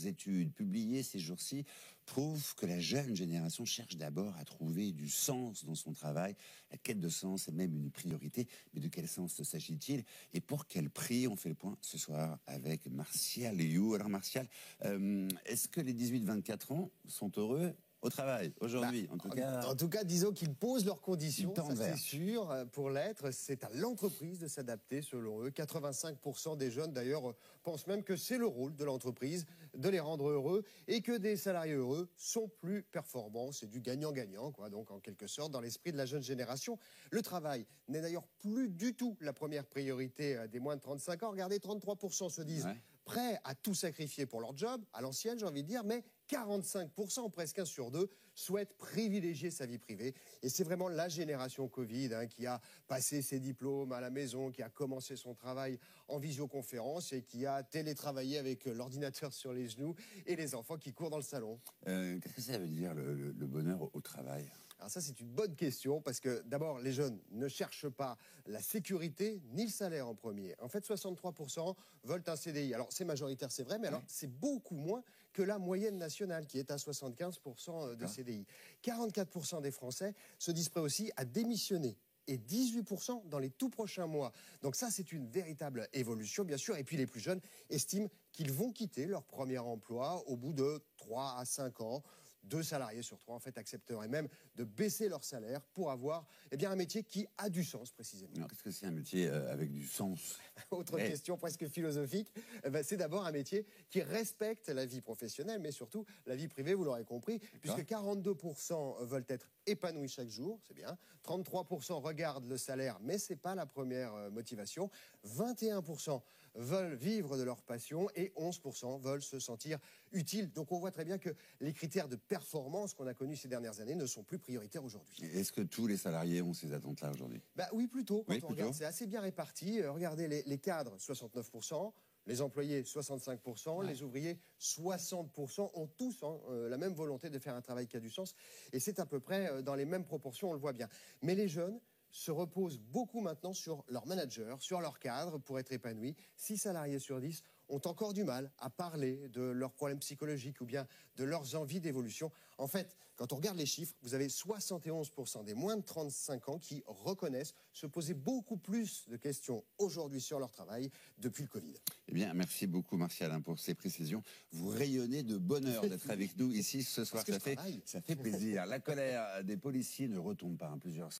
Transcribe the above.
études publiées ces jours-ci prouvent que la jeune génération cherche d'abord à trouver du sens dans son travail. La quête de sens est même une priorité. Mais de quel sens s'agit-il et pour quel prix? On fait le point ce soir avec Martial You. Alors Martial, est-ce que les 18-24 ans sont heureux au travail, aujourd'hui, en tout cas, disons qu'ils posent leurs conditions, ça c'est vers. sûr. Pour l'être, c'est à l'entreprise de s'adapter, selon eux. 85% des jeunes, d'ailleurs, pensent même que c'est le rôle de l'entreprise de les rendre heureux et que des salariés heureux sont plus performants. C'est du gagnant-gagnant, quoi. Donc, en quelque sorte, dans l'esprit de la jeune génération, le travail n'est d'ailleurs plus du tout la première priorité des moins de 35 ans. Regardez, 33% se disent prêts à tout sacrifier pour leur job, à l'ancienne, j'ai envie de dire, mais 45%, presque 1 sur 2, souhaitent privilégier sa vie privée. Et c'est vraiment la génération Covid qui a passé ses diplômes à la maison, qui a commencé son travail en visioconférence et qui a télétravaillé avec l'ordinateur sur les genoux et les enfants qui courent dans le salon. Qu'est-ce que ça veut dire le bonheur au travail? Alors ça, c'est une bonne question parce que d'abord, les jeunes ne cherchent pas la sécurité ni le salaire en premier. En fait, 63% veulent un CDI. Alors, c'est majoritaire, c'est vrai, mais alors c'est beaucoup moins que la moyenne nationale qui est à 75% de CDI. 44% des Français se disent prêts aussi à démissionner et 18% dans les tout prochains mois. Donc ça, c'est une véritable évolution, bien sûr. Et puis les plus jeunes estiment qu'ils vont quitter leur premier emploi au bout de 3 à 5 ans. 2 salariés sur 3, en fait, accepteraient même de baisser leur salaire pour avoir un métier qui a du sens, précisément. Alors, qu'est-ce que c'est un métier avec du sens? Autre question presque philosophique, c'est d'abord un métier qui respecte la vie professionnelle, mais surtout la vie privée, vous l'aurez compris, puisque 42% veulent être épanouis chaque jour, c'est bien. 33% regardent le salaire, mais ce n'est pas la première motivation. 21% veulent vivre de leur passion et 11% veulent se sentir utiles. Donc on voit très bien que les critères de performance qu'on a connus ces dernières années ne sont plus prioritaires aujourd'hui. Est-ce que tous les salariés ont ces attentes-là aujourd'hui? Oui, plutôt. Quand on regarde, c'est assez bien réparti. Regardez les cadres, 69%. Les employés, 65%, les ouvriers, 60%, ont tous la même volonté de faire un travail qui a du sens. Et c'est à peu près dans les mêmes proportions, on le voit bien. Mais les jeunes se reposent beaucoup maintenant sur leur manager, sur leur cadre pour être épanouis. 6 salariés sur 10 ont encore du mal à parler de leurs problèmes psychologiques ou bien de leurs envies d'évolution. En fait, quand on regarde les chiffres, vous avez 71% des moins de 35 ans qui reconnaissent se poser beaucoup plus de questions aujourd'hui sur leur travail depuis le Covid. Eh bien, merci beaucoup Martial pour ces précisions. Vous rayonnez de bonheur d'être avec nous ici ce soir. Ça fait plaisir. La colère des policiers ne retombe pas. Plusieurs